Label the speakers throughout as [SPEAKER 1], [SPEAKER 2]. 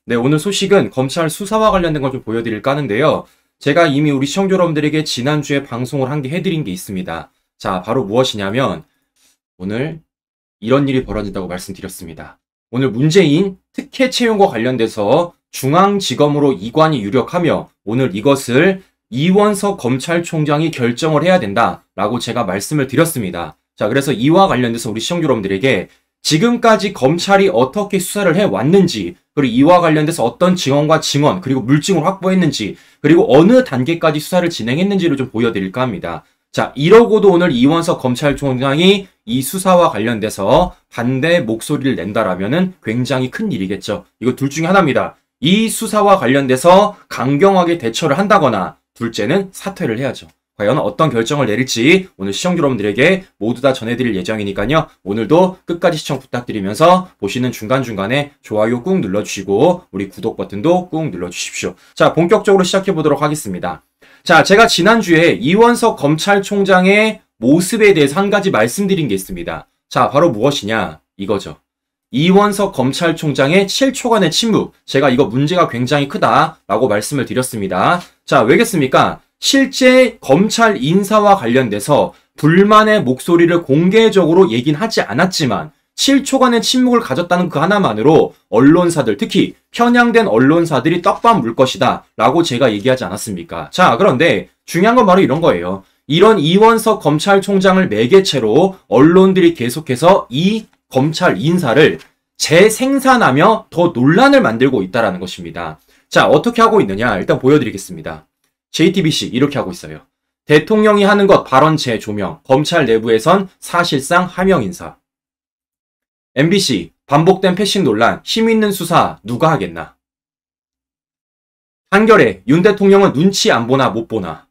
[SPEAKER 1] 네, 오늘 소식은 검찰 수사와 관련된 걸 좀 보여드릴까 하는데요. 제가 이미 우리 시청자 여러분들에게 지난주에 방송을 한 게 해드린 게 있습니다. 자, 바로 무엇이냐면 오늘 이런 일이 벌어진다고 말씀드렸습니다. 오늘 문재인 특혜 채용과 관련돼서 중앙지검으로 이관이 유력하며 오늘 이것을 이원석 검찰총장이 결정을 해야 된다라고 제가 말씀을 드렸습니다. 자, 그래서 이와 관련돼서 우리 시청자 여러분들에게 지금까지 검찰이 어떻게 수사를 해왔는지, 그리고 이와 관련돼서 어떤 증언과 증언, 그리고 물증을 확보했는지, 그리고 어느 단계까지 수사를 진행했는지를 좀 보여드릴까 합니다. 자, 이러고도 오늘 이원석 검찰총장이 이 수사와 관련돼서 반대 목소리를 낸다라면은 굉장히 큰 일이겠죠. 이거 둘 중에 하나입니다. 이 수사와 관련돼서 강경하게 대처를 한다거나, 둘째는 사퇴를 해야죠. 과연 어떤 결정을 내릴지 오늘 시청자 여러분들에게 모두 다 전해드릴 예정이니까요. 오늘도 끝까지 시청 부탁드리면서 보시는 중간중간에 좋아요 꾹 눌러주시고 우리 구독 버튼도 꾹 눌러주십시오. 자, 본격적으로 시작해보도록 하겠습니다. 자, 제가 지난주에 이원석 검찰총장의 모습에 대해서 한 가지 말씀드린 게 있습니다. 자, 바로 무엇이냐? 이거죠. 이원석 검찰총장의 7초간의 침묵. 제가 이거 문제가 굉장히 크다라고 말씀을 드렸습니다. 자, 왜겠습니까? 실제 검찰 인사와 관련돼서 불만의 목소리를 공개적으로 얘기는 하지 않았지만 7초간의 침묵을 가졌다는 그 하나만으로 언론사들, 특히 편향된 언론사들이 떡밥 물 것이다 라고 제가 얘기하지 않았습니까? 자, 그런데 중요한 건 바로 이런 거예요. 이런 이원석 검찰총장을 매개체로 언론들이 계속해서 이 검찰 인사를 재생산하며 더 논란을 만들고 있다는 것입니다. 자, 어떻게 하고 있느냐? 일단 보여드리겠습니다. JTBC 이렇게 하고 있어요. 대통령이 하는 것 발언 재조명, 검찰 내부에선 사실상 하명 인사. MBC 반복된 패싱 논란, 힘 있는 수사 누가 하겠나. 한겨레 윤 대통령은 눈치 안 보나 못 보나.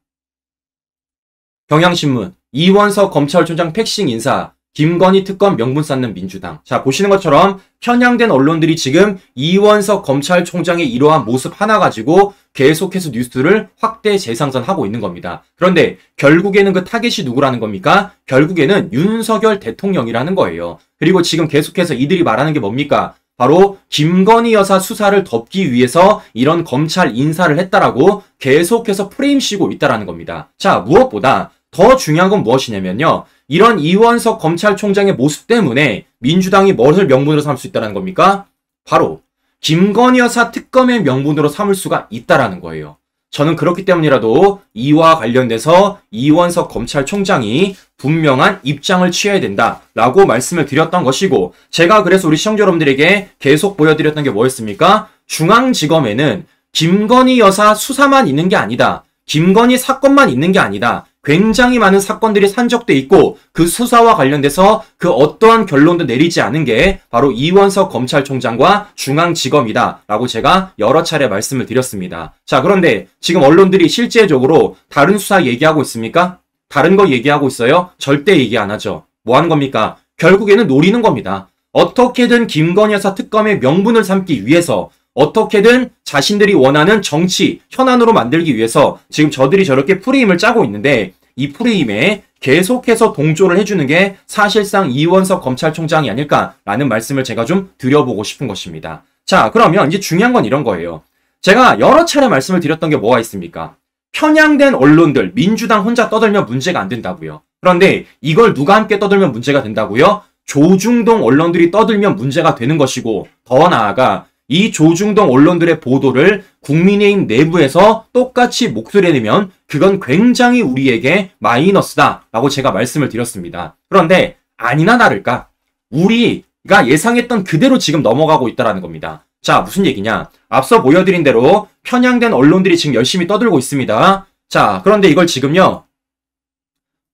[SPEAKER 1] 경향신문 이원석 검찰총장 패싱 인사, 김건희 특검 명분 쌓는 민주당. 자, 보시는 것처럼 편향된 언론들이 지금 이원석 검찰총장의 이러한 모습 하나 가지고 계속해서 뉴스를 확대 재생산하고 있는 겁니다. 그런데 결국에는 그 타겟이 누구라는 겁니까? 결국에는 윤석열 대통령이라는 거예요. 그리고 지금 계속해서 이들이 말하는 게 뭡니까? 바로 김건희 여사 수사를 덮기 위해서 이런 검찰 인사를 했다라고 계속해서 프레임 씌우고 있다라는 겁니다. 자, 무엇보다 더 중요한 건 무엇이냐면요. 이런 이원석 검찰총장의 모습 때문에 민주당이 무엇을 명분으로 삼을 수 있다는 겁니까? 바로 김건희 여사 특검의 명분으로 삼을 수가 있다라는 거예요. 저는 그렇기 때문이라도 이와 관련돼서 이원석 검찰총장이 분명한 입장을 취해야 된다라고 말씀을 드렸던 것이고, 제가 그래서 우리 시청자 여러분들에게 계속 보여드렸던 게 뭐였습니까? 중앙지검에는 김건희 여사 수사만 있는 게 아니다. 김건희 사건만 있는 게 아니다. 굉장히 많은 사건들이 산적돼 있고 그 수사와 관련돼서 그 어떠한 결론도 내리지 않은 게 바로 이원석 검찰총장과 중앙지검이다 라고 제가 여러 차례 말씀을 드렸습니다. 자, 그런데 지금 언론들이 실제적으로 다른 수사 얘기하고 있습니까? 다른 거 얘기하고 있어요? 절대 얘기 안 하죠. 뭐 하는 겁니까? 결국에는 노리는 겁니다. 어떻게든 김건희 여사 특검의 명분을 삼기 위해서, 어떻게든 자신들이 원하는 정치 현안으로 만들기 위해서 지금 저들이 저렇게 프레임을 짜고 있는데, 이 프레임에 계속해서 동조를 해주는 게 사실상 이원석 검찰총장이 아닐까라는 말씀을 제가 좀 드려보고 싶은 것입니다. 자, 그러면 이제 중요한 건 이런 거예요. 제가 여러 차례 말씀을 드렸던 게 뭐가 있습니까? 편향된 언론들, 민주당 혼자 떠들면 문제가 안 된다고요. 그런데 이걸 누가 함께 떠들면 문제가 된다고요? 조중동 언론들이 떠들면 문제가 되는 것이고, 더 나아가 이 조중동 언론들의 보도를 국민의힘 내부에서 똑같이 목소리 내면 그건 굉장히 우리에게 마이너스다라고 제가 말씀을 드렸습니다. 그런데 아니나 다를까 우리가 예상했던 그대로 지금 넘어가고 있다는 겁니다. 자, 무슨 얘기냐? 앞서 보여드린 대로 편향된 언론들이 지금 열심히 떠들고 있습니다. 자, 그런데 이걸 지금요,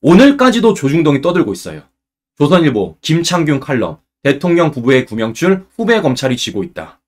[SPEAKER 1] 오늘까지도 조중동이 떠들고 있어요. 조선일보 김창균 칼럼, 대통령 부부의 구명줄 후배 검찰이 쥐고 있다.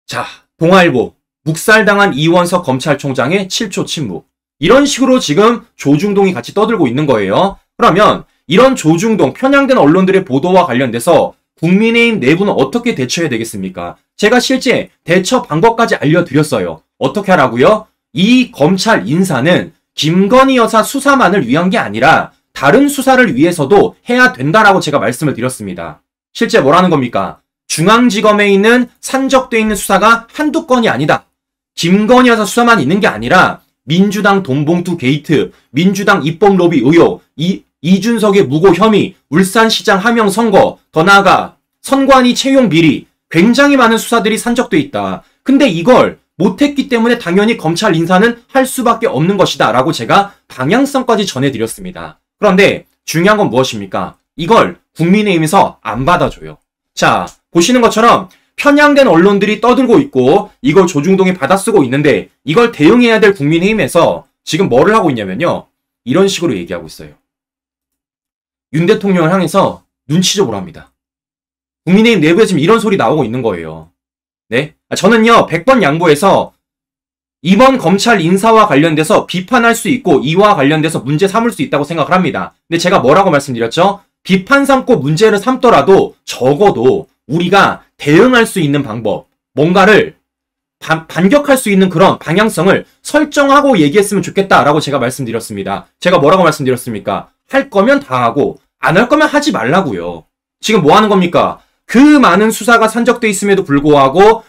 [SPEAKER 1] 자, 동아일보 묵살당한 이원석 검찰총장의 7초 침묵. 이런 식으로 지금 조중동이 같이 떠들고 있는 거예요. 그러면 이런 조중동 편향된 언론들의 보도와 관련돼서 국민의힘 내부는 어떻게 대처해야 되겠습니까? 제가 실제 대처 방법까지 알려드렸어요. 어떻게 하라고요? 이 검찰 인사는 김건희 여사 수사만을 위한 게 아니라 다른 수사를 위해서도 해야 된다라고 제가 말씀을 드렸습니다. 실제 뭐라는 겁니까? 중앙지검에 있는 산적돼 있는 수사가 한두 건이 아니다. 김건희 여사 수사만 있는 게 아니라 민주당 돈봉투 게이트, 민주당 입법 로비 의혹, 이준석의 무고 혐의, 울산시장 하명 선거, 더 나아가 선관위 채용 비리, 굉장히 많은 수사들이 산적돼 있다. 근데 이걸 못했기 때문에 당연히 검찰 인사는 할 수밖에 없는 것이다 라고 제가 방향성까지 전해드렸습니다. 그런데 중요한 건 무엇입니까? 이걸 국민의힘에서 안 받아줘요. 자, 보시는 것처럼 편향된 언론들이 떠들고 있고 이걸 조중동이 받아쓰고 있는데 이걸 대응해야 될 국민의힘에서 지금 뭐를 하고 있냐면요. 이런 식으로 얘기하고 있어요. 윤 대통령을 향해서 눈치 줘 보랍니다. 국민의힘 내부에 지금 이런 소리 나오고 있는 거예요. 네? 저는요, 100번 양보해서 이번 검찰 인사와 관련돼서 비판할 수 있고 이와 관련돼서 문제 삼을 수 있다고 생각을 합니다. 근데 제가 뭐라고 말씀드렸죠? 비판 삼고 문제를 삼더라도 적어도 우리가 대응할 수 있는 방법, 뭔가를 반격할 수 있는 그런 방향성을 설정하고 얘기했으면 좋겠다라고 제가 말씀드렸습니다. 제가 뭐라고 말씀드렸습니까? 할 거면 다 하고 안 할 거면 하지 말라고요. 지금 뭐 하는 겁니까? 그 많은 수사가 산적돼 있음에도 불구하고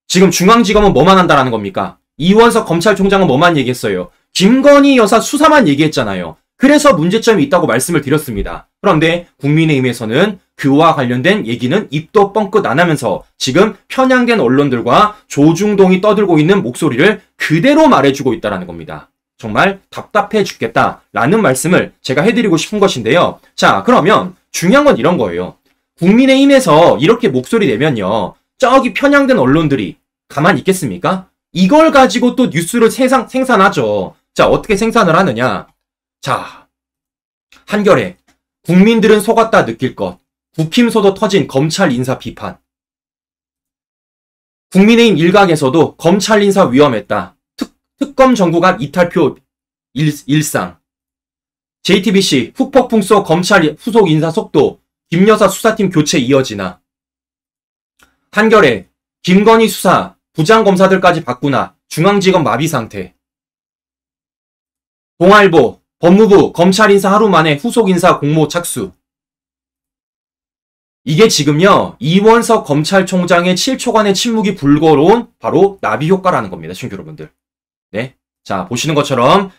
[SPEAKER 1] 지금 중앙지검은 뭐만 한다라는 겁니까? 이원석 검찰총장은 뭐만 얘기했어요? 김건희 여사 수사만 얘기했잖아요. 그래서 문제점이 있다고 말씀을 드렸습니다. 그런데 국민의힘에서는 그와 관련된 얘기는 입도 뻥끗 안 하면서 지금 편향된 언론들과 조중동이 떠들고 있는 목소리를 그대로 말해주고 있다는 겁니다. 정말 답답해 죽겠다라는 말씀을 제가 해드리고 싶은 것인데요. 자, 그러면 중요한 건 이런 거예요. 국민의힘에서 이렇게 목소리 내면요. 저기 편향된 언론들이 가만히 있겠습니까? 이걸 가지고 또 뉴스를 생산하죠. 자, 어떻게 생산을 하느냐. 자, 한결에 국민들은 속았다 느낄 것. 국힘소도 터진 검찰 인사 비판. 국민의힘 일각에서도 검찰 인사 위험했다. 특검 정부간 이탈표 일상. JTBC 후폭풍 속 검찰 후속 인사 속도. 김여사 수사팀 교체 이어지나. 한결에 김건희 수사 부장검사들까지 바꾸나. 중앙지검 마비 상태. 동아일보 법무부 검찰 인사 하루 만에 후속 인사 공모 착수. 이게 지금요, 이원석 검찰총장의 7초간의 침묵이 불거로운 바로 나비 효과라는 겁니다, 친구 여러분들. 네. 자, 보시는 것처럼,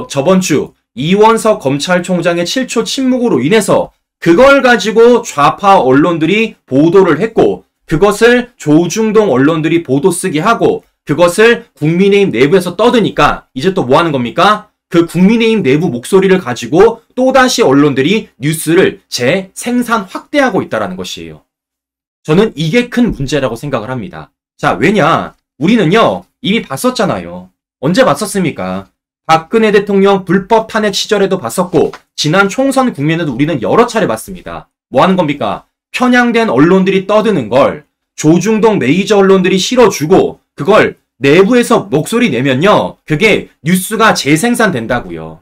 [SPEAKER 1] 저번 주 이원석 검찰총장의 7초 침묵으로 인해서 그걸 가지고 좌파 언론들이 보도를 했고, 그것을 조중동 언론들이 보도 쓰게 하고, 그것을 국민의힘 내부에서 떠드니까, 이제 또 뭐 하는 겁니까? 그 국민의힘 내부 목소리를 가지고 또다시 언론들이 뉴스를 재생산 확대하고 있다는 것이에요. 저는 이게 큰 문제라고 생각을 합니다. 자, 왜냐? 우리는요, 이미 봤었잖아요. 언제 봤었습니까? 박근혜 대통령 불법 탄핵 시절에도 봤었고, 지난 총선 국면에도 우리는 여러 차례 봤습니다. 뭐 하는 겁니까? 편향된 언론들이 떠드는 걸 조중동 메이저 언론들이 실어주고, 그걸 내부에서 목소리 내면요. 그게 뉴스가 재생산된다고요.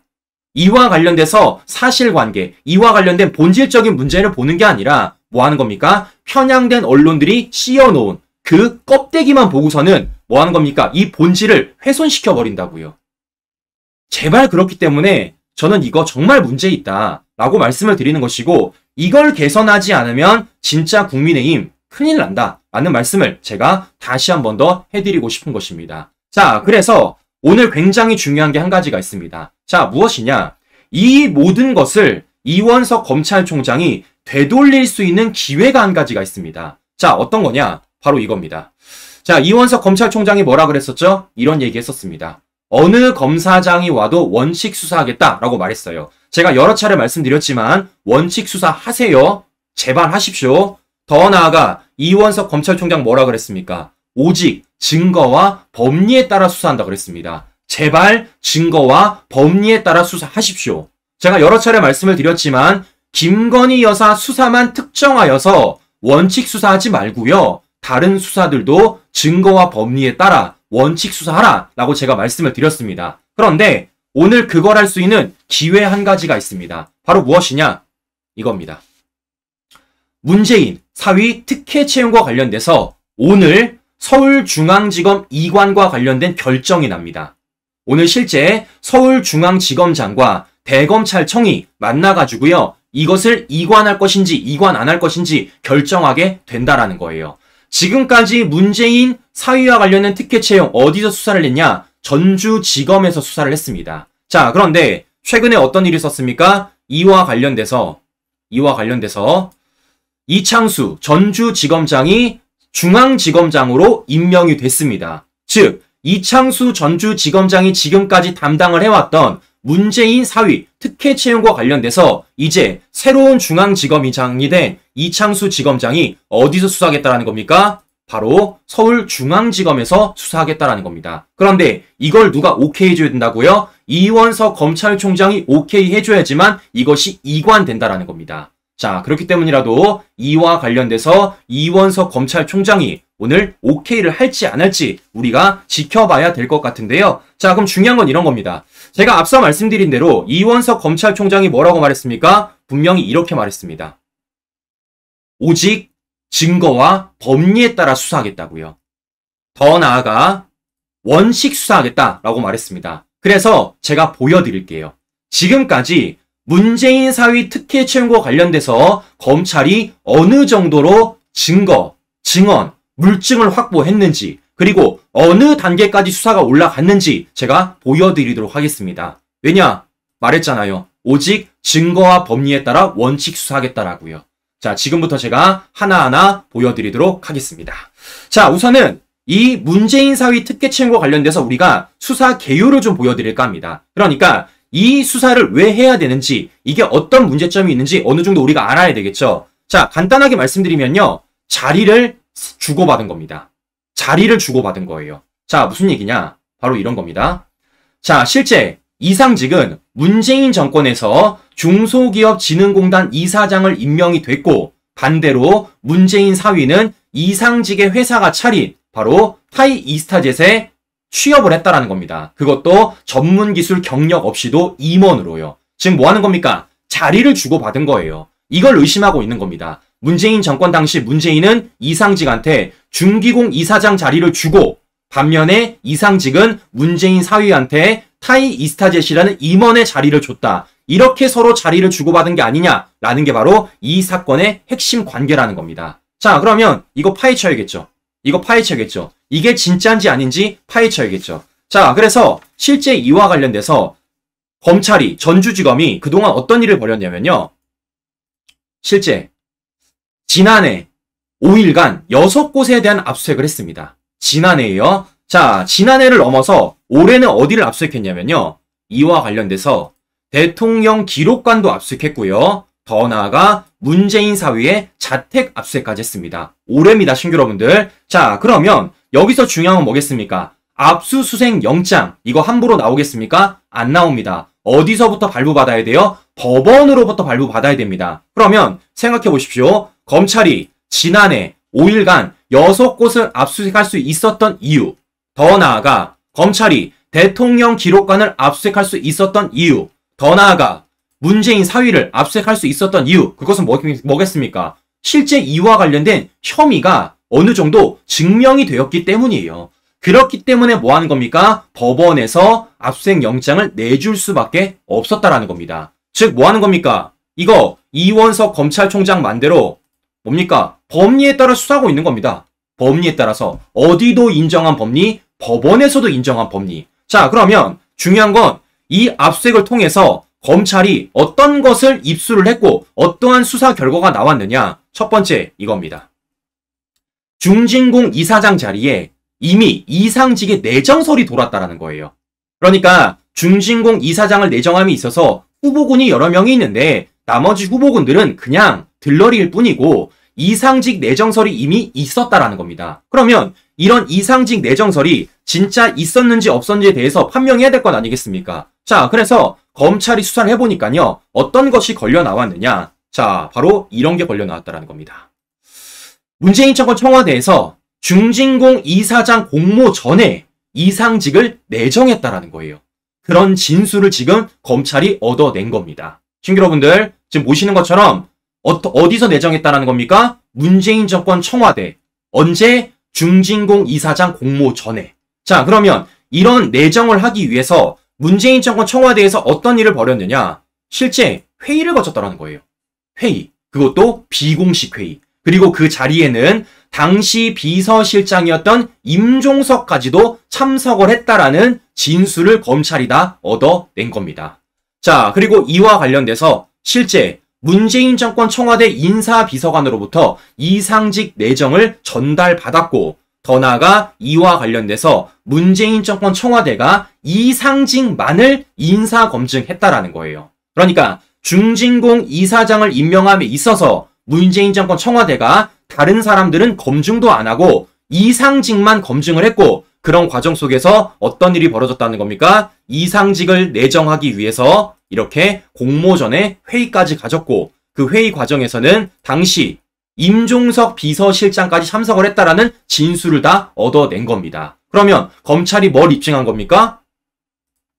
[SPEAKER 1] 이와 관련돼서 사실관계, 이와 관련된 본질적인 문제를 보는 게 아니라 뭐 하는 겁니까? 편향된 언론들이 씌워놓은 그 껍데기만 보고서는 뭐 하는 겁니까? 이 본질을 훼손시켜버린다고요. 제발 그렇기 때문에 저는 이거 정말 문제 있다 라고 말씀을 드리는 것이고 이걸 개선하지 않으면 진짜 국민의힘 큰일 난다 라는 말씀을 제가 다시 한 번 더 해드리고 싶은 것입니다. 자, 그래서 오늘 굉장히 중요한 게 한 가지가 있습니다. 자, 무엇이냐? 이 모든 것을 이원석 검찰총장이 되돌릴 수 있는 기회가 한 가지가 있습니다. 자, 어떤 거냐? 바로 이겁니다. 자, 이원석 검찰총장이 뭐라 그랬었죠? 이런 얘기 했었습니다. 어느 검사장이 와도 원칙 수사하겠다라고 말했어요. 제가 여러 차례 말씀드렸지만 원칙 수사하세요. 제발 하십시오. 더 나아가 이원석 검찰총장 뭐라 그랬습니까? 오직 증거와 법리에 따라 수사한다 그랬습니다. 제발 증거와 법리에 따라 수사하십시오. 제가 여러 차례 말씀을 드렸지만 김건희 여사 수사만 특정하여서 원칙 수사하지 말고요. 다른 수사들도 증거와 법리에 따라 원칙 수사하라 라고 제가 말씀을 드렸습니다. 그런데 오늘 그걸 할 수 있는 기회 한 가지가 있습니다. 바로 무엇이냐? 이겁니다. 문재인 사위 특혜 채용과 관련돼서 오늘 서울중앙지검 이관과 관련된 결정이 납니다. 오늘 실제 서울중앙지검장과 대검찰청이 만나가지고요. 이것을 이관할 것인지 이관 안 할 것인지 결정하게 된다라는 거예요. 지금까지 문재인 사위와 관련된 특혜 채용 어디서 수사를 했냐? 전주지검에서 수사를 했습니다. 자, 그런데 최근에 어떤 일이 있었습니까? 이와 관련돼서 이창수 전주지검장이 중앙지검장으로 임명이 됐습니다. 즉 이창수 전주지검장이 지금까지 담당을 해왔던 문재인 사위 특혜 채용과 관련돼서 이제 새로운 중앙지검장이 된 이창수 지검장이 어디서 수사하겠다라는 겁니까? 바로 서울중앙지검에서 수사하겠다라는 겁니다. 그런데 이걸 누가 오케이 해줘야 된다고요? 이원석 검찰총장이 오케이 해줘야지만 이것이 이관된다라는 겁니다. 자, 그렇기 때문이라도 이와 관련돼서 이원석 검찰총장이 오늘 오케이를 할지 안 할지 우리가 지켜봐야 될 것 같은데요. 자, 그럼 중요한 건 이런 겁니다. 제가 앞서 말씀드린 대로 이원석 검찰총장이 뭐라고 말했습니까? 분명히 이렇게 말했습니다. 오직 증거와 법리에 따라 수사하겠다고요. 더 나아가 원식 수사하겠다라고 말했습니다. 그래서 제가 보여드릴게요. 지금까지 문재인 사위 특혜 채용과 관련돼서 검찰이 어느 정도로 증거, 증언, 물증을 확보했는지 그리고 어느 단계까지 수사가 올라갔는지 제가 보여드리도록 하겠습니다. 왜냐? 말했잖아요. 오직 증거와 법리에 따라 원칙 수사하겠다라고요. 자, 지금부터 제가 하나하나 보여드리도록 하겠습니다. 자, 우선은 이 문재인 사위 특혜 채용과 관련돼서 우리가 수사 개요를 좀 보여드릴까 합니다. 그러니까 이 수사를 왜 해야 되는지, 이게 어떤 문제점이 있는지 어느 정도 우리가 알아야 되겠죠. 자, 간단하게 말씀드리면요. 자리를 주고받은 겁니다. 자리를 주고받은 거예요. 자, 무슨 얘기냐? 바로 이런 겁니다. 자, 실제 이상직은 문재인 정권에서 중소기업진흥공단 이사장을 임명이 됐고 반대로 문재인 사위는 이상직의 회사가 차린 바로 타이 이스타젯에 취업을 했다라는 겁니다. 그것도 전문기술 경력 없이도 임원으로요. 지금 뭐 하는 겁니까? 자리를 주고받은 거예요. 이걸 의심하고 있는 겁니다. 문재인 정권 당시 문재인은 이상직한테 중기공 이사장 자리를 주고 반면에 이상직은 문재인 사위한테 타이 이스타젯이라는 임원의 자리를 줬다. 이렇게 서로 자리를 주고받은 게 아니냐라는 게 바로 이 사건의 핵심 관계라는 겁니다. 자, 그러면 이거 파헤쳐야겠죠. 이게 진짜인지 아닌지 파헤쳐야겠죠. 자, 그래서 실제 이와 관련돼서 검찰이 전주지검이 그동안 어떤 일을 벌였냐면요. 실제 지난해 5일간 6곳에 대한 압수수색을 했습니다. 지난해에요. 자, 지난해를 넘어서 올해는 어디를 압수수색했냐면요. 이와 관련돼서 대통령 기록관도 압수수색했고요. 더 나아가 문재인 사위의 자택 압수수색까지 했습니다. 올해입니다, 신규 여러분들. 자, 그러면 여기서 중요한 건 뭐겠습니까? 압수수색 영장, 이거 함부로 나오겠습니까? 안 나옵니다. 어디서부터 발부받아야 돼요? 법원으로부터 발부받아야 됩니다. 그러면 생각해 보십시오. 검찰이 지난해 5일간 6곳을 압수수색할 수 있었던 이유, 더 나아가 검찰이 대통령 기록관을 압수수색할 수 있었던 이유, 더 나아가 문재인 사위를 압수수색할 수 있었던 이유, 그것은 뭐겠습니까? 실제 이와 관련된 혐의가 어느 정도 증명이 되었기 때문이에요. 그렇기 때문에 뭐 하는 겁니까? 법원에서 압수수색 영장을 내줄 수밖에 없었다라는 겁니다. 즉, 뭐 하는 겁니까? 이거 이원석 검찰총장 맘대로 뭡니까? 법리에 따라 수사하고 있는 겁니다. 법리에 따라서 어디도 인정한 법리, 법원에서도 인정한 법리. 자, 그러면 중요한 건 이 압수수색을 통해서 검찰이 어떤 것을 입수를 했고 어떠한 수사 결과가 나왔느냐? 첫 번째 이겁니다. 중진공 이사장 자리에 이미 이상직의 내정설이 돌았다라는 거예요. 그러니까 중진공 이사장을 내정함에 있어서 후보군이 여러 명이 있는데 나머지 후보군들은 그냥 들러리일 뿐이고 이상직 내정설이 이미 있었다라는 겁니다. 그러면 이런 이상직 내정설이 진짜 있었는지 없었는지에 대해서 판명해야 될 건 아니겠습니까? 자, 그래서 검찰이 수사를 해보니까요. 어떤 것이 걸려 나왔느냐? 자, 바로 이런 게 걸려 나왔다라는 겁니다. 문재인 정권 청와대에서 중진공 이사장 공모 전에 이상직을 내정했다라는 거예요. 그런 진술을 지금 검찰이 얻어낸 겁니다. 신규 여러분들, 지금 보시는 것처럼 어디서 내정했다라는 겁니까? 문재인 정권 청와대. 언제? 중진공 이사장 공모 전에. 자, 그러면 이런 내정을 하기 위해서 문재인 정권 청와대에서 어떤 일을 벌였느냐? 실제 회의를 거쳤다라는 거예요. 회의, 그것도 비공식 회의, 그리고 그 자리에는 당시 비서실장이었던 임종석까지도 참석을 했다라는 진술을 검찰이 다 얻어낸 겁니다. 자, 그리고 이와 관련돼서 실제 문재인 정권 청와대 인사비서관으로부터 이상직 내정을 전달받았고, 더 나아가 이와 관련돼서 문재인 정권 청와대가 이상직만을 인사검증했다라는 거예요. 그러니까 중진공 이사장을 임명함에 있어서 문재인 정권 청와대가 다른 사람들은 검증도 안 하고 이상직만 검증을 했고, 그런 과정 속에서 어떤 일이 벌어졌다는 겁니까? 이상직을 내정하기 위해서 이렇게 공모전에 회의까지 가졌고, 그 회의 과정에서는 당시 임종석 비서실장까지 참석을 했다라는 진술을 다 얻어낸 겁니다. 그러면 검찰이 뭘 입증한 겁니까?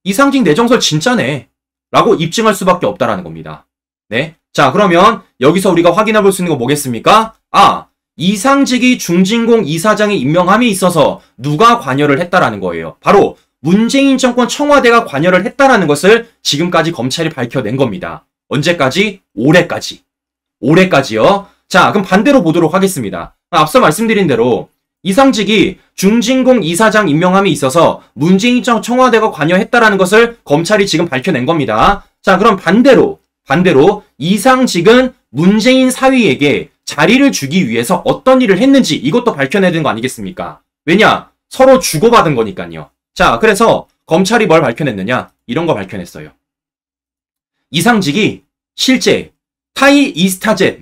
[SPEAKER 1] 이상직 내정설 진짜네 라고 입증할 수밖에 없다라는 겁니다. 네. 자, 그러면 여기서 우리가 확인해 볼 수 있는 거 뭐겠습니까? 아, 이상직이 중진공 이사장의 임명함에 있어서 누가 관여를 했다라는 거예요. 바로 문재인 정권 청와대가 관여를 했다라는 것을 지금까지 검찰이 밝혀낸 겁니다. 언제까지? 올해까지. 올해까지요. 자, 그럼 반대로 보도록 하겠습니다. 앞서 말씀드린 대로 이상직이 중진공 이사장 임명함에 있어서 문재인 정권 청와대가 관여했다라는 것을 검찰이 지금 밝혀낸 겁니다. 자, 그럼 반대로 이상직은 문재인 사위에게 자리를 주기 위해서 어떤 일을 했는지 이것도 밝혀내야 되는 거 아니겠습니까? 왜냐? 서로 주고받은 거니까요. 자, 그래서 검찰이 뭘 밝혀냈느냐? 이런 거 밝혀냈어요. 이상직이 실제 타이 이스타젯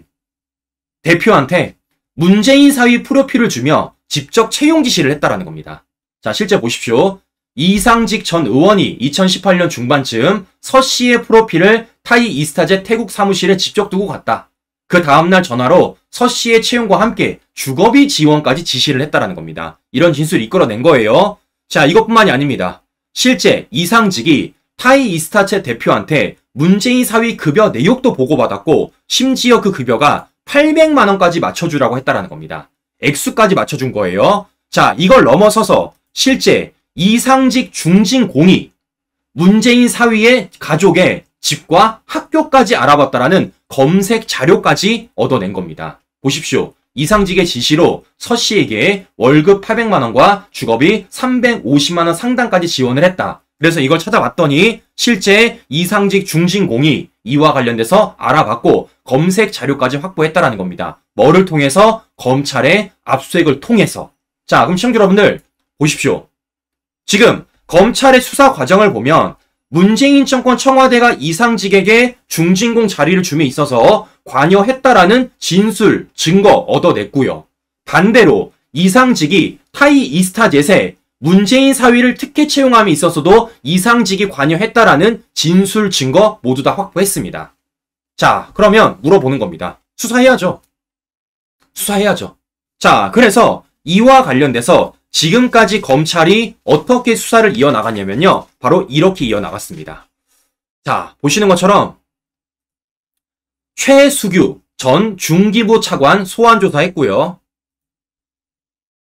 [SPEAKER 1] 대표한테 문재인 사위 프로필을 주며 직접 채용 지시를 했다라는 겁니다. 자, 실제 보십시오. 이상직 전 의원이 2018년 중반쯤 서 씨의 프로필을 타이 이스타젯 태국 사무실에 직접 두고 갔다. 그 다음날 전화로 서 씨의 채용과 함께 주거비 지원까지 지시를 했다라는 겁니다. 이런 진술을 이끌어낸 거예요. 자, 이것뿐만이 아닙니다. 실제 이상직이 타이 이스타젯 대표한테 문재인 사위 급여 내역도 보고받았고, 심지어 그 급여가 800만 원까지 맞춰주라고 했다라는 겁니다. 액수까지 맞춰준 거예요. 자, 이걸 넘어서서 실제 이상직 중진공이 문재인 사위의 가족의 집과 학교까지 알아봤다라는 검색 자료까지 얻어낸 겁니다. 보십시오. 이상직의 지시로 서 씨에게 월급 800만 원과 주거비 350만 원 상당까지 지원을 했다. 그래서 이걸 찾아봤더니 실제 이상직 중진공이 이와 관련돼서 알아봤고 검색 자료까지 확보했다라는 겁니다. 뭐를 통해서? 검찰의 압수수색을 통해서. 자, 그럼 시청자 여러분들 보십시오. 지금 검찰의 수사 과정을 보면 문재인 정권 청와대가 이상직에게 중진공 자리를 줌에 있어서 관여했다라는 진술, 증거 얻어냈고요. 반대로 이상직이 타이 이스타젯에 문재인 사위를 특혜 채용함에 있어서도 이상직이 관여했다라는 진술, 증거 모두 다 확보했습니다. 자, 그러면 물어보는 겁니다. 수사해야죠. 수사해야죠. 자, 그래서 이와 관련돼서 지금까지 검찰이 어떻게 수사를 이어나갔냐면요. 바로 이렇게 이어나갔습니다. 자, 보시는 것처럼 최수규 전 중기부 차관 소환 조사했고요.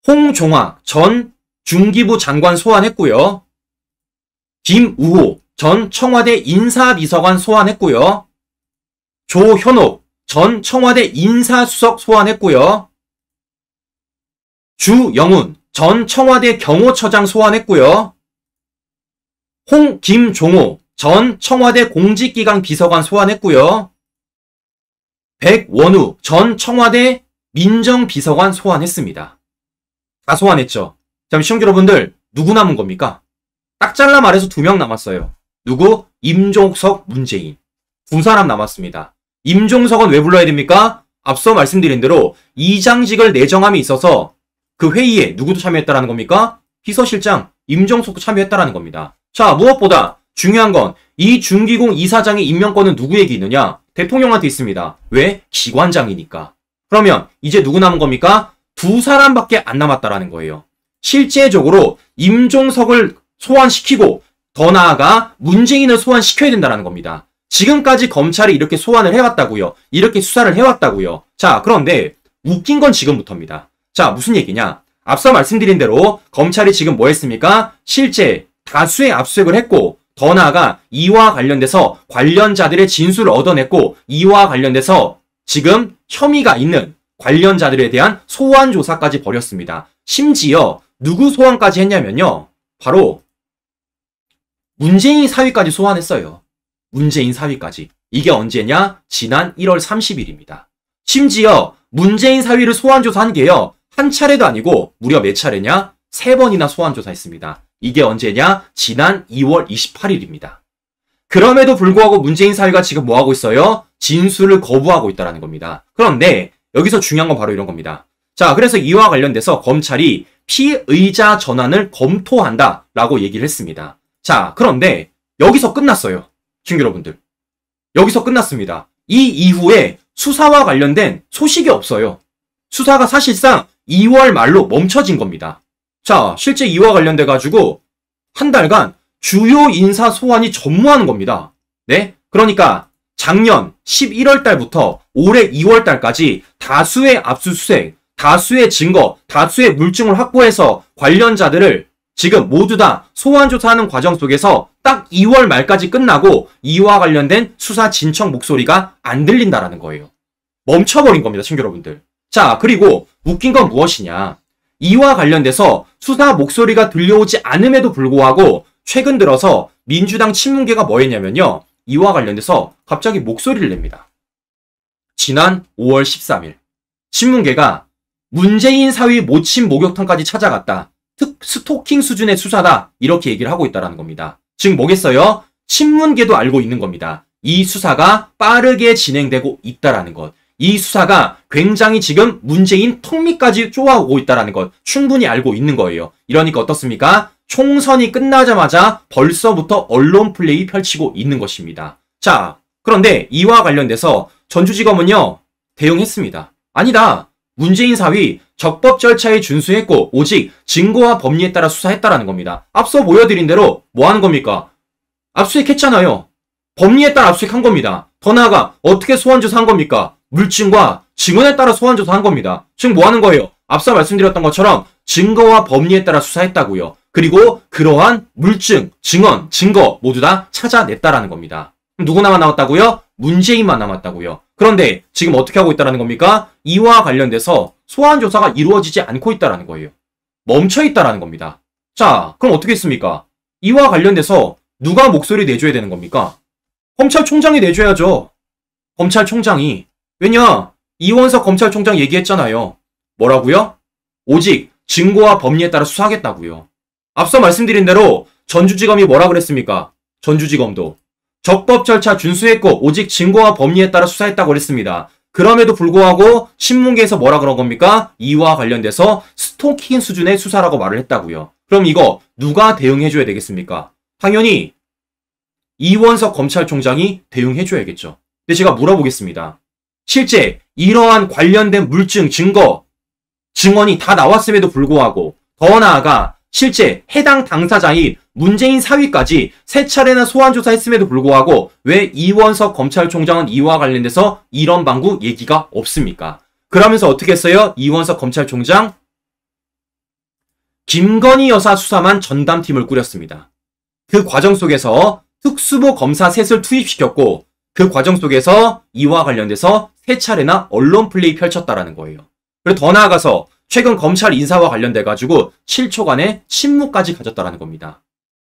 [SPEAKER 1] 홍종학 전 중기부 장관 소환했고요. 김우호 전 청와대 인사비서관 소환했고요. 조현옥 전 청와대 인사수석 소환했고요. 주영훈 전 청와대 경호처장 소환했고요. 김종호 전 청와대 공직기강 비서관 소환했고요. 백원우 전 청와대 민정비서관 소환했습니다. 다 소환했죠. 자, 시청자 여러분들 누구 남은 겁니까? 딱 잘라 말해서 2명 남았어요. 누구? 임종석, 문재인. 2사람 남았습니다. 임종석은 왜 불러야 됩니까? 앞서 말씀드린 대로 이장직을 내정함에 있어서 그 회의에 누구도 참여했다라는 겁니까? 비서실장 임종석도 참여했다라는 겁니다. 자, 무엇보다 중요한 건 이 중기공 이사장의 임명권은 누구에게 있느냐? 대통령한테 있습니다. 왜? 기관장이니까. 그러면 이제 누구 남은 겁니까? 2사람밖에 안 남았다라는 거예요. 실제적으로 임종석을 소환시키고 더 나아가 문재인을 소환시켜야 된다는 겁니다. 지금까지 검찰이 이렇게 소환을 해왔다고요. 이렇게 수사를 해왔다고요. 자, 그런데 웃긴 건 지금부터입니다. 자, 무슨 얘기냐? 앞서 말씀드린 대로 검찰이 지금 뭐 했습니까? 실제 다수의 압수수색을 했고 더 나아가 이와 관련돼서 관련자들의 진술을 얻어냈고 이와 관련돼서 지금 혐의가 있는 관련자들에 대한 소환 조사까지 벌였습니다. 심지어 누구 소환까지 했냐면요. 바로 문재인 사위까지 소환했어요. 문재인 사위까지. 이게 언제냐? 지난 1월 30일입니다. 심지어 문재인 사위를 소환 조사한 게요. 한 차례도 아니고 무려 몇 차례냐? 3번이나 소환 조사했습니다. 이게 언제냐? 지난 2월 28일입니다. 그럼에도 불구하고 문재인 사위가 지금 뭐 하고 있어요? 진술을 거부하고 있다는 겁니다. 그런데 여기서 중요한 건 바로 이런 겁니다. 자, 그래서 이와 관련돼서 검찰이 피의자 전환을 검토한다라고 얘기를 했습니다. 자, 그런데 여기서 끝났어요. 시청자 여러분들. 여기서 끝났습니다. 이 이후에 수사와 관련된 소식이 없어요. 수사가 사실상 2월 말로 멈춰진 겁니다. 자, 실제 이와 관련돼 가지고 한 달간 주요 인사 소환이 전무하는 겁니다. 네? 그러니까 작년 11월 달부터 올해 2월 달까지 다수의 압수수색, 다수의 증거, 다수의 물증을 확보해서 관련자들을 지금 모두 다 소환 조사하는 과정 속에서 딱 2월 말까지 끝나고 이와 관련된 수사 진척 목소리가 안 들린다라는 거예요. 멈춰버린 겁니다, 친구 여러분들. 자, 그리고 웃긴 건 무엇이냐. 이와 관련돼서 수사 목소리가 들려오지 않음에도 불구하고 최근 들어서 민주당 친문계가 뭐 했냐면요. 이와 관련돼서 갑자기 목소리를 냅니다. 지난 5월 13일 친문계가 문재인 사위 모친 목욕탕까지 찾아갔다. 스토킹 수준의 수사다. 이렇게 얘기를 하고 있다는 겁니다. 즉 뭐겠어요? 친문계도 알고 있는 겁니다. 이 수사가 빠르게 진행되고 있다는 것. 이 수사가 굉장히 지금 문재인 턱밑까지 쪼아오고 있다는 것. 충분히 알고 있는 거예요. 이러니까 어떻습니까? 총선이 끝나자마자 벌써부터 언론 플레이 펼치고 있는 것입니다. 자, 그런데 이와 관련돼서 전주지검은요. 대응했습니다. 아니다. 문재인 사위 적법 절차에 준수했고 오직 증거와 법리에 따라 수사했다라는 겁니다. 앞서 보여드린 대로 뭐 하는 겁니까? 압수수색했잖아요. 법리에 따라 압수수색한 겁니다. 더 나아가 어떻게 소환조사한 겁니까? 물증과 증언에 따라 소환조사한 겁니다. 즉 뭐 하는 거예요? 앞서 말씀드렸던 것처럼 증거와 법리에 따라 수사했다고요. 그리고 그러한 물증, 증언, 증거 모두 다 찾아냈다라는 겁니다. 누구나만 남았다고요? 문재인만 남았다고요. 그런데 지금 어떻게 하고 있다는 겁니까? 이와 관련돼서 소환 조사가 이루어지지 않고 있다는 거예요. 멈춰 있다는 겁니다. 자, 그럼 어떻게 했습니까? 이와 관련돼서 누가 목소리 내줘야 되는 겁니까? 검찰총장이 내줘야죠. 검찰총장이. 왜냐? 이원석 검찰총장 얘기했잖아요. 뭐라고요? 오직 증거와 법리에 따라 수사하겠다고요. 앞서 말씀드린 대로 전주지검이 뭐라 그랬습니까? 전주지검도 적법 절차 준수했고 오직 증거와 법리에 따라 수사했다고 그랬습니다. 그럼에도 불구하고 신문계에서 뭐라 그런 겁니까? 이와 관련돼서 스토킹 수준의 수사라고 말을 했다고요. 그럼 이거 누가 대응해줘야 되겠습니까? 당연히 이원석 검찰총장이 대응해줘야겠죠. 근데 제가 물어보겠습니다. 실제 이러한 관련된 물증, 증거, 증언이 다 나왔음에도 불구하고 더 나아가 실제 해당 당사자인 문재인 사위까지 3차례나 소환조사했음에도 불구하고 왜 이원석 검찰총장은 이와 관련돼서 이런 방구 얘기가 없습니까? 그러면서 어떻게 했어요? 이원석 검찰총장 김건희 여사 수사만 전담팀을 꾸렸습니다. 그 과정 속에서 특수부 검사 셋을 투입시켰고 그 과정 속에서 이와 관련돼서 3차례나 언론 플레이 펼쳤다라는 거예요. 그리고 더 나아가서 최근 검찰 인사와 관련돼가지고 7초간의 침묵까지 가졌다라는 겁니다.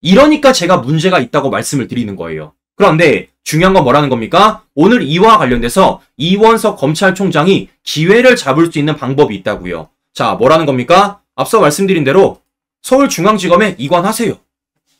[SPEAKER 1] 이러니까 제가 문제가 있다고 말씀을 드리는 거예요. 그런데 중요한 건 뭐라는 겁니까? 오늘 이와 관련돼서 이원석 검찰총장이 기회를 잡을 수 있는 방법이 있다고요. 자, 뭐라는 겁니까? 앞서 말씀드린 대로 서울중앙지검에 이관하세요.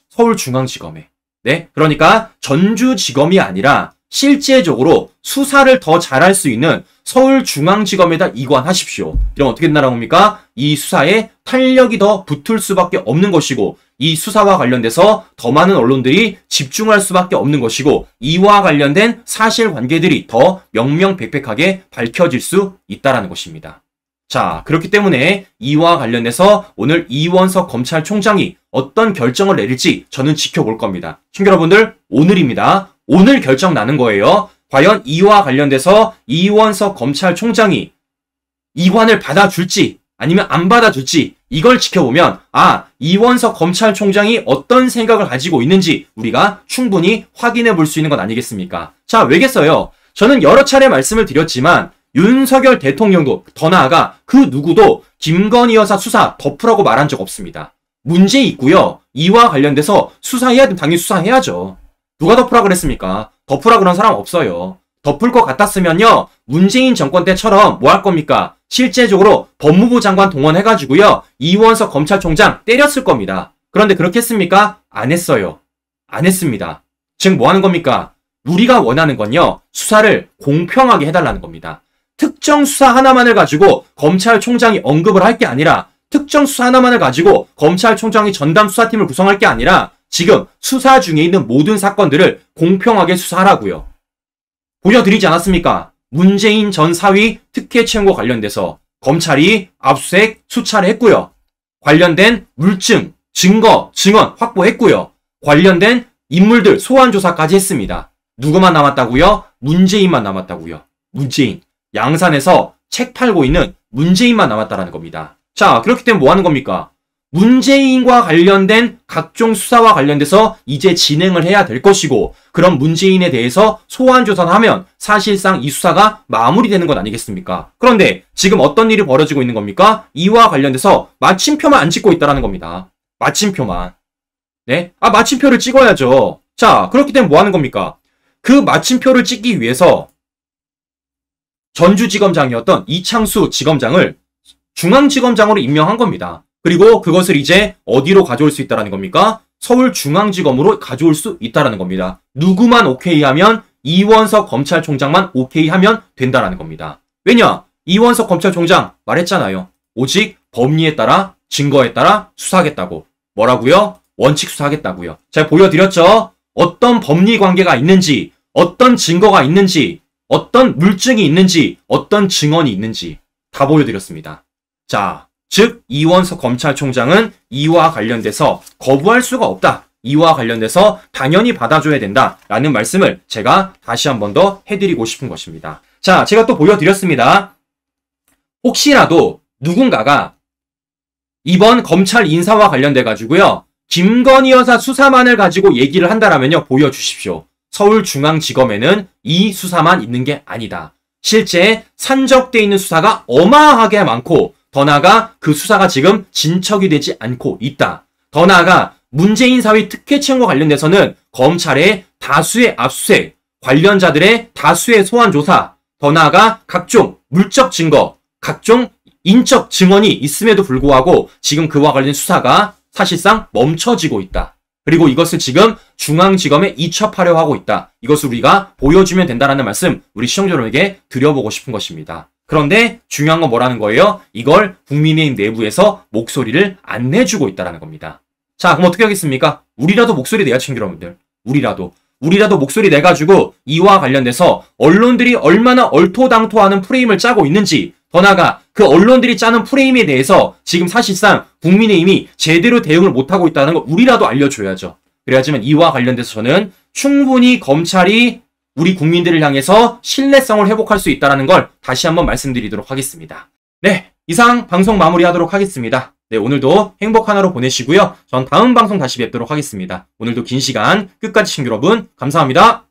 [SPEAKER 1] 서울중앙지검에. 네, 그러니까 전주지검이 아니라 실제적으로 수사를 더 잘할 수 있는 서울중앙지검에다 이관하십시오. 이러면 어떻게 된다는 겁니까? 이 수사에 탄력이 더 붙을 수밖에 없는 것이고 이 수사와 관련돼서 더 많은 언론들이 집중할 수밖에 없는 것이고 이와 관련된 사실관계들이 더 명명백백하게 밝혀질 수 있다는 것입니다. 자, 그렇기 때문에 이와 관련해서 오늘 이원석 검찰총장이 어떤 결정을 내릴지 저는 지켜볼 겁니다. 친구 여러분들, 오늘입니다. 오늘 결정 나는 거예요. 과연 이와 관련돼서 이원석 검찰총장이 이관을 받아줄지 아니면 안 받아줄지 이걸 지켜보면 이원석 검찰총장이 어떤 생각을 가지고 있는지 우리가 충분히 확인해 볼 수 있는 것 아니겠습니까? 자, 왜겠어요? 저는 여러 차례 말씀을 드렸지만 윤석열 대통령도 더 나아가 그 누구도 김건희 여사 수사 덮으라고 말한 적 없습니다. 문제 있고요. 이와 관련돼서 수사해야 되면 당연히 수사해야죠. 누가 덮으라 그랬습니까? 덮으라 그런 사람 없어요. 덮을 것 같았으면요. 문재인 정권 때처럼 뭐 할 겁니까? 실제적으로 법무부 장관 동원해가지고요. 이원석 검찰총장 때렸을 겁니다. 그런데 그렇게 했습니까? 안 했어요. 안 했습니다. 즉 뭐 하는 겁니까? 우리가 원하는 건요. 수사를 공평하게 해달라는 겁니다. 특정 수사 하나만을 가지고 검찰총장이 언급을 할 게 아니라 특정 수사 하나만을 가지고 검찰총장이 전담 수사팀을 구성할 게 아니라 지금 수사 중에 있는 모든 사건들을 공평하게 수사하라고요. 보여드리지 않았습니까? 문재인 전 사위 특혜 채용과 관련돼서 검찰이 압수수색 수차례 했고요. 관련된 물증, 증거, 증언 확보했고요. 관련된 인물들 소환 조사까지 했습니다. 누구만 남았다고요? 문재인만 남았다고요. 문재인. 양산에서 책 팔고 있는 문재인만 남았다라는 겁니다. 자, 그렇기 때문에 뭐 하는 겁니까? 문재인과 관련된 각종 수사와 관련돼서 이제 진행을 해야 될 것이고 그런 문재인에 대해서 소환 조사를 하면 사실상 이 수사가 마무리되는 것 아니겠습니까? 그런데 지금 어떤 일이 벌어지고 있는 겁니까? 이와 관련돼서 마침표만 안 찍고 있다는 겁니다. 마침표만. 네? 마침표를 찍어야죠. 자, 그렇기 때문에 뭐 하는 겁니까? 그 마침표를 찍기 위해서 전주지검장이었던 이창수 지검장을 중앙지검장으로 임명한 겁니다. 그리고 그것을 이제 어디로 가져올 수 있다는 겁니까? 서울중앙지검으로 가져올 수 있다는 겁니다. 누구만 오케이 하면 이원석 검찰총장만 오케이 하면 된다는 겁니다. 왜냐? 이원석 검찰총장 말했잖아요. 오직 법리에 따라 증거에 따라 수사하겠다고. 뭐라고요? 원칙 수사하겠다고요. 제가 보여드렸죠? 어떤 법리 관계가 있는지, 어떤 증거가 있는지, 어떤 물증이 있는지, 어떤 증언이 있는지 다 보여드렸습니다. 자, 즉 이원석 검찰총장은 이와 관련돼서 거부할 수가 없다. 이와 관련돼서 당연히 받아줘야 된다라는 말씀을 제가 다시 한 번 더 해드리고 싶은 것입니다. 자, 제가 또 보여드렸습니다. 혹시라도 누군가가 이번 검찰 인사와 관련돼 가지고요. 김건희 여사 수사만을 가지고 얘기를 한다라면요. 보여주십시오. 서울중앙지검에는 이 수사만 있는 게 아니다. 실제 산적돼 있는 수사가 어마하게 많고 더 나아가 그 수사가 지금 진척이 되지 않고 있다. 더 나아가 문재인 사위 특혜 채용과 관련돼서는 검찰의 다수의 압수수색, 관련자들의 다수의 소환 조사, 더 나아가 각종 물적 증거, 각종 인적 증언이 있음에도 불구하고 지금 그와 관련 수사가 사실상 멈춰지고 있다. 그리고 이것을 지금 중앙지검에 이첩하려 하고 있다. 이것을 우리가 보여주면 된다는 말씀 우리 시청자 여러분에게 드려보고 싶은 것입니다. 그런데 중요한 건 뭐라는 거예요? 이걸 국민의힘 내부에서 목소리를 안 내주고 있다는 겁니다. 자, 그럼 어떻게 하겠습니까? 우리라도 목소리 내야 친구 여러분들. 우리라도 목소리 내가지고 이와 관련돼서 언론들이 얼마나 얼토당토하는 프레임을 짜고 있는지 더 나아가 그 언론들이 짜는 프레임에 대해서 지금 사실상 국민의힘이 제대로 대응을 못하고 있다는 걸 우리라도 알려줘야죠. 그래야지만 이와 관련돼서 저는 충분히 검찰이 우리 국민들을 향해서 신뢰성을 회복할 수 있다는 걸 다시 한번 말씀드리도록 하겠습니다. 네, 이상 방송 마무리하도록 하겠습니다. 네, 오늘도 행복한 하루 보내시고요. 전 다음 방송 다시 뵙도록 하겠습니다. 오늘도 긴 시간 끝까지 시청자 여러분 감사합니다.